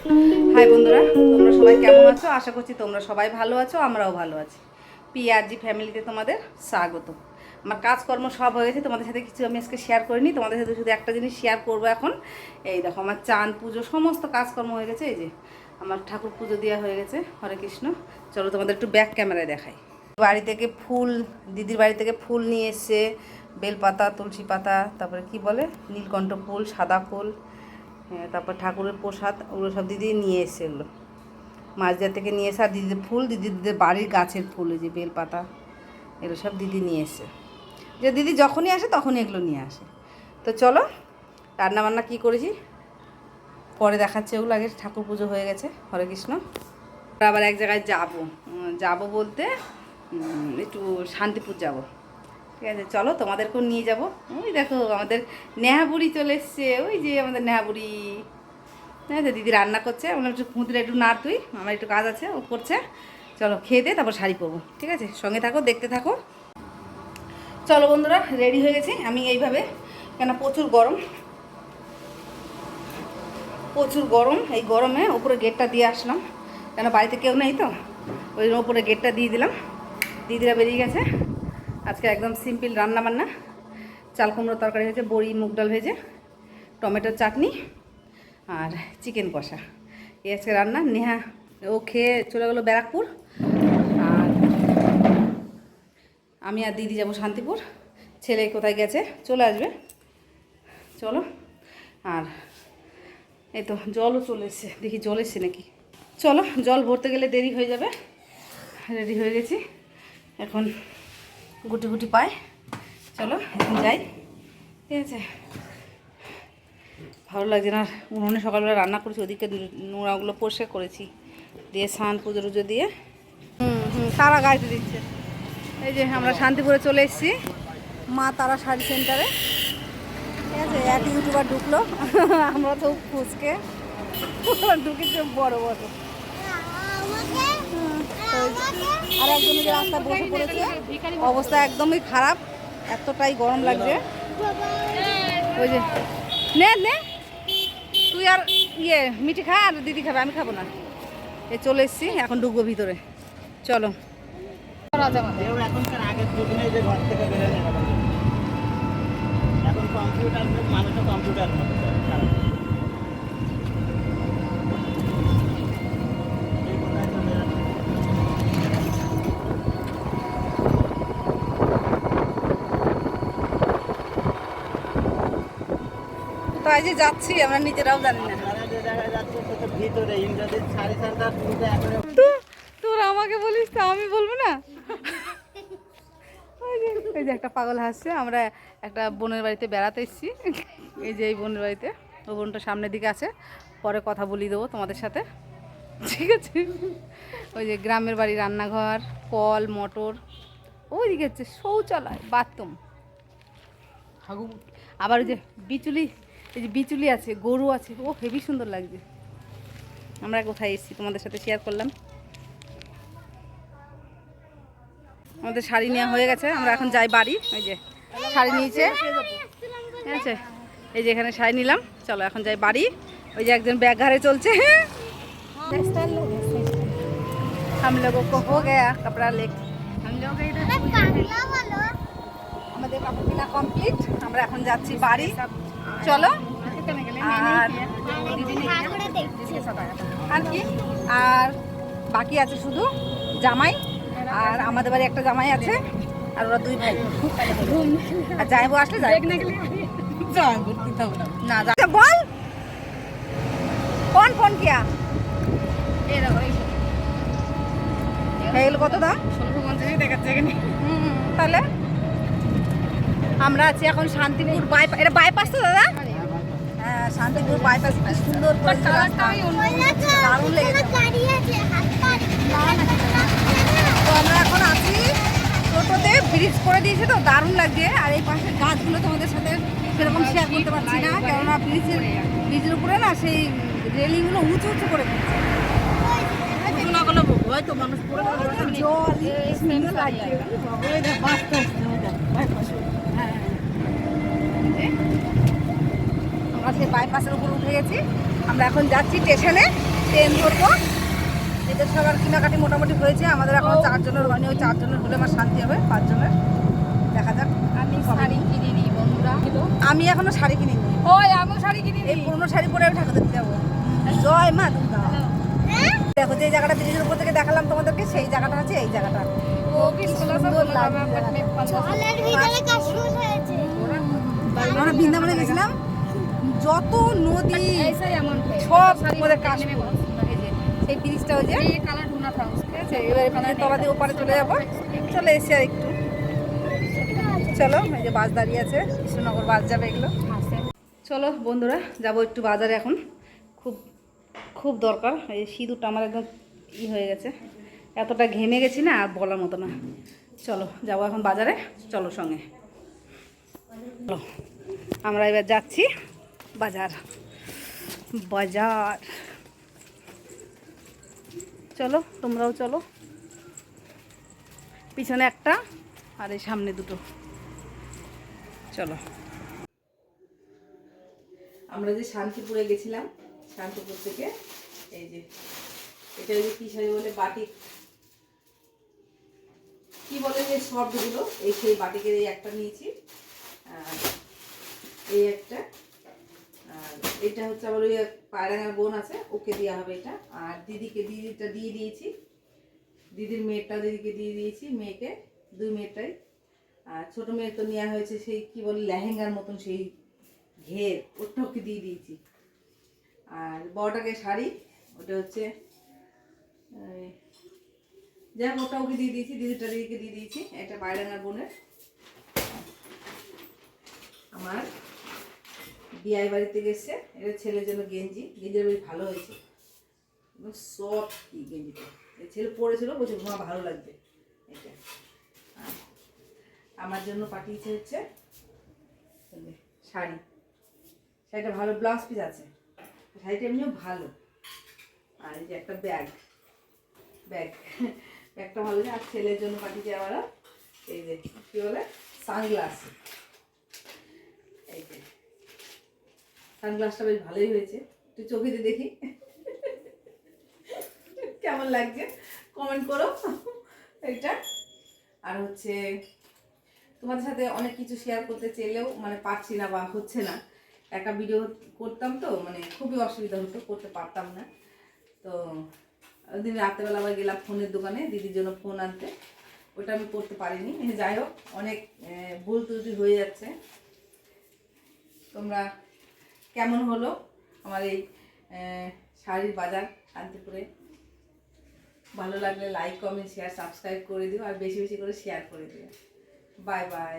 High বন্ধুরা, তোমরা সবাই কেমন আছো? আশা করছি তোমরা সবাই ভালো আছো, আমরাও ভালো আছি। পিআরজি ফ্যামিলিতে তোমাদের স্বাগত। আমার কাজকর্ম সব হয়ে গেছে, তোমাদের সাথে কিছু আমি আজকে শেয়ার করিনি। তোমাদের সাথে শুধু একটা জিনিস শেয়ার করবো এখন। এই দেখো, আমার চান পুজো সমস্ত কাজকর্ম হয়ে গেছে। এই যে আমার ঠাকুর পুজো দেওয়া হয়ে গেছে। হরে কৃষ্ণ। চলো তোমাদের একটু ব্যাক ক্যামেরায় দেখাই। বাড়ি থেকে ফুল, দিদির বাড়ি থেকে ফুল নিয়ে এসছে, বেলপাতা, তুলসী পাতা, তারপরে কি বলে নীলকণ্ঠ ফুল, সাদা ফুল, হ্যাঁ, তারপর ঠাকুরের প্রসাদ, ওগুলো সব দিদি নিয়ে এসছে। এগুলো মাঝদিয়া থেকে নিয়ে এসে, আর দিদিদের ফুল, দিদিদের বাড়ির গাছের ফুল, এই যে বেলপাতা, এগুলো সব দিদি নিয়ে এসছে। যে দিদি যখনই আসে তখনই এগুলো নিয়ে আসে। তো চলো রান্নাবান্না কী করেছি পরে দেখাচ্ছে। ওগুলো আগে ঠাকুর পুজো হয়ে গেছে। হরে কৃষ্ণ। আবার এক জায়গায় যাবো বলতে একটু শান্তিপুর যাব। ঠিক আছে, চলো তোমাদেরকেও নিয়ে যাব। ওই দেখো আমাদের নেহাবুড়ি চলে এসছে। ওই যে আমাদের নেহাবুড়ি, হ্যাঁ, দিদি রান্না করছে। আমরা একটু খুঁতিটা একটু নাড়, তুই, আমার একটু কাজ আছে, ও করছে। চলো খেয়ে দে, তারপর শাড়ি পরবো। ঠিক আছে, সঙ্গে থাকো, দেখতে থাকো। চলো বন্ধুরা, রেডি হয়ে গেছি আমি এইভাবে, কেন প্রচুর গরম, প্রচুর গরম। এই গরমে ওপরে গেটটা দিয়ে আসলাম, কেন বাড়িতে কেউ নেই তো, ওই ওপরে গেটটা দিয়ে দিলাম। দিদিরা বেরিয়ে গেছে। আজকে একদম সিম্পল রান্না বান্না। চাল কুমড়োর তরকারি হয়েছে, বড়ি মুগ ডাল ভেজে, টমেটোর চাটনি আর চিকেন কষা, এই আজকে রান্না। নেহা ও খেয়ে চলে গেলো ব্যারাকপুর, আর আমি আর দিদি যাবো শান্তিপুর। ছেলে কোথায় গেছে, চলে আসবে। চলো। আর এই তো জলও চলে এসছে, দেখি জল এসছে নাকি। চলো, জল ভরতে গেলে দেরি হয়ে যাবে। রেডি হয়ে গেছি এখন, গুটি গুটি পাই। চলো এখন যাই। ঠিক আছে, ভালো লাগছে না। উনুনে সকালবেলা রান্না করেছি, ওদিকে নোংরাগুলো পরিষ্কার করেছি, দিয়ে স্নান পুজো টুজো দিয়ে তারা গাইতে দিচ্ছে। এই যে আমরা শান্তিপুরে চলে এসেছি, মা তারা শাড়ি সেন্টারে। ঠিক আছে, এক ইউটিউবার ঢুকলো, আমরা তো ফুচকে ঢুকেছে বড় বড়। আর একজনের যে রাস্তা বসে পড়েছে, অবস্থা একদমই খারাপ, এতটাই গরম লাগছে। ওই যে নে নে, তুই আর ইয়ে মিঠি খা, আর দিদি খাবে, আমি খাবো না। এই চলে এসছি, এখন ঢুকবো ভিতরে। চলো। এখনকার আগের যুগ নেই যে ঘর থেকে বেরোনো যাবে না। এখন কম্পিউটার, মানুষও কম্পিউটার মতো খারাপ। তো আজ যাচ্ছি, আমরা নিজেরাও জানি না। যে জায়গায় যাচ্ছে সেটা ভিতরে ইন্দ্রজিৎ শাড়ি সেন্টার, তুমি তো একেবারে তোর আমাকে বলিস তো আমি বলবো না। ওই যে একটা পাগল হাসছে। আমরা একটা বোনের বাড়িতে বেড়াতে এসেছি। এই যে এই বোনের বাড়িতে, ও বোনটা সামনের দিকে আছে, পরে কথা বলিয়ে দেবো তোমাদের সাথে। ঠিক আছে, ওই যে গ্রামের বাড়ি, রান্নাঘর, কল, মোটর, ওই দিকে হচ্ছে শৌচালয়, বাথরুম। আবার ওই যে বিচুলি, এই যে বিচুলি আছে, গরু আছে, ও হেবি সুন্দর লাগছে। আমরা কোথায় এসেছি তোমাদের সাথে শেয়ার করলাম। আমাদের শাড়ি নেওয়া হয়ে গেছে, আমরা এখন যাই বাড়ি। ওই যে শাড়ি নিয়েছে, ঠিক আছে, এই যে এখানে শাড়ি নিলাম। চলো এখন যাই বাড়ি। ওই যে একজন ব্যাগ ঘাড়ে চলছে। हम लोगों को हो गया कपड़ा लेके, আমাদের কাপড় কেনা কমপ্লিট। আমরা এখন যাচ্ছি বাড়ি। চলো। আর কি, আর বাকি আছে শুধু জামাই, আর আমাদের বাড়ি একটা জামাই আছে, আর ওরা দুই ভাই। আর যাইবো আসলে যাই না। বল কোন ফোন কিয়া এগুলো কত দাম? 1650 দেখাচ্ছে এখানে। তাহলে আমরা আছি এখন শান্তিপুর বাইপাস। এটা বাইপাস তো দাদা? হ্যাঁ, শান্তিপুর বাইপাস। কি সুন্দর করে দারুণ লেগেছে। তো আমরা এখন আছি টোটোতে, ব্রিজ করে দিয়েছে তো দারুণ লাগছে। আর এই পাশের গাছগুলো তোমাদের সাথে সেরকম শেয়ার করতে পারছি না, কেননা ব্রিজের উপরে না সেই রেলিংগুলো উঁচু উঁচু করে দিচ্ছে। হয়তো মানুষ পড়ে জল সুন্দর লাগছে। আমরা সেই বাইপাসের উপর উঠে গেছি। আমরা এখন যাচ্ছি স্টেশনে। ট্রেন ধরবো। এদের সবার কেনাকাটি মোটামুটি হয়েছে, আমাদের এখনো 4 জনের হয়নি। ওই 4 জনের হলে আমার শান্তি হবে, 5 জনের দেখা যাক। আমি শাড়ি কিনিনি বন্ধুরা। আমি এখনো শাড়ি কিনিনি। ওই আমিও শাড়ি কিনিনি। এই পুরনো শাড়ি পরে আমি ঠাকুর দেখতে যাবো। জয় মা দুর্গা। দেখো যে জায়গাটা ব্রিজের উপর থেকে দেখালাম তোমাদেরকে, সেই জায়গাটা আছে এই জায়গাটা। খুবই সুন্দর লাগবে। আমরা বৃন্দাবনে গেছিলাম, যত নদী ऐसा ही अमन है সব साड़ी আমাদের देखने কাশ্মীর। में बहुत सुंदर है। সেই ব্রিজটা ওই যে, ये काला ढूंढना था उसके। ঠিক আছে, এবার ব্রিজের তলা দিয়ে ওপারে চলে যাবো। চলে এসে আর একটু চলো, এই যে বাস দাঁড়িয়ে আছে, কৃষ্ণনগর বাস যাবে এগুলো। চলো বন্ধুরা, যাবো একটু বাজারে এখন, খুব খুব দরকার। এই সিঁদুরটা আমার একদম হয়ে গেছে, এতটা ঘেমে গেছি না আর বলার মতো না। চলো যাবো এখন বাজারে, চলো সঙ্গে। চলো আমরা এবার যাচ্ছি বাজার। বাজার চলো, তোমরাও চলো। পিছনে একটা আর এই সামনে দুটো। চলো, আমরা যে শান্তিপুরে গেছিলাম, শান্তিপুর থেকে এই যে এটা যে কি শাড়ি বলে, বাটিক কি বলে যে শব্দগুলো, এই সেই বাটিকের এই একটা নিয়েছি, আর এই একটা, আর এটা হচ্ছে আবার ওই পায়রাঙার বোন আছে, ওকে দেওয়া হবে এটা। আর দিদিটা দিয়ে দিয়েছি, দিদির মেয়েরটা দিদিকে দিয়ে দিয়েছি, মেয়েকে 2 মেয়েরটাই। আর ছোটো মেয়ের তো নেওয়া হয়েছে সেই কি বলে লেহেঙ্গার মতন সেই ঘের, ওটা ওকে দিয়ে দিয়েছি। আর বড়টাকে শাড়ি, ওটা হচ্ছে যাই হোক, ওটা ওকে দিয়ে দিয়েছি, দিদিকে দিয়ে দিয়েছি। এটা পায়রাঙার বোনের। আমার বিয়ে বাড়িতে গেছে, এটা ছেলের জন্য গেঞ্জিটা বেশ ভালো হয়েছে, সফট কি গেঞ্জিটা, এই ছেলে পরেছিল, বলছে মা ভালো লাগবে এটা। আমার জন্য পাঠিয়েছে হচ্ছে শাড়িটা ভালো, ব্লাউজ পিস আছে, শাড়িটা এমনিও ভালো। আর এই যে একটা ব্যাগটা ভালো। আর ছেলের জন্য পাঠিয়েছে আবার এই যে কি বলে সানগ্লাস, এই যে সানগ্লাসটা বেশ ভালোই হয়েছে, একটু চোখে দিয়ে দেখি কেমন লাগছে, কমেন্ট করো এইটা। আর হচ্ছে তোমাদের সাথে অনেক কিছু শেয়ার করতে চাইলেও মানে পারছি না বা হচ্ছে না, একা ভিডিও করতাম তো মানে খুবই অসুবিধা হতো, করতে পারতাম না। তো ওদিন রাত্রেবেলা আবার গেলাম ফোনের দোকানে দিদির জন্য ফোন আনতে, ওটা আমি করতে পারিনি। যাই হোক, অনেক ভুল ত্রুটি হয়ে যাচ্ছে। তোমরা কেমন হলো আমার এই শাড়ির বাজার শান্তিপুরে? ভালো লাগলে লাইক কমেন্ট শেয়ার সাবস্ক্রাইব করে দিও, আর বেশি বেশি করে শেয়ার করে দিও। Bye bye.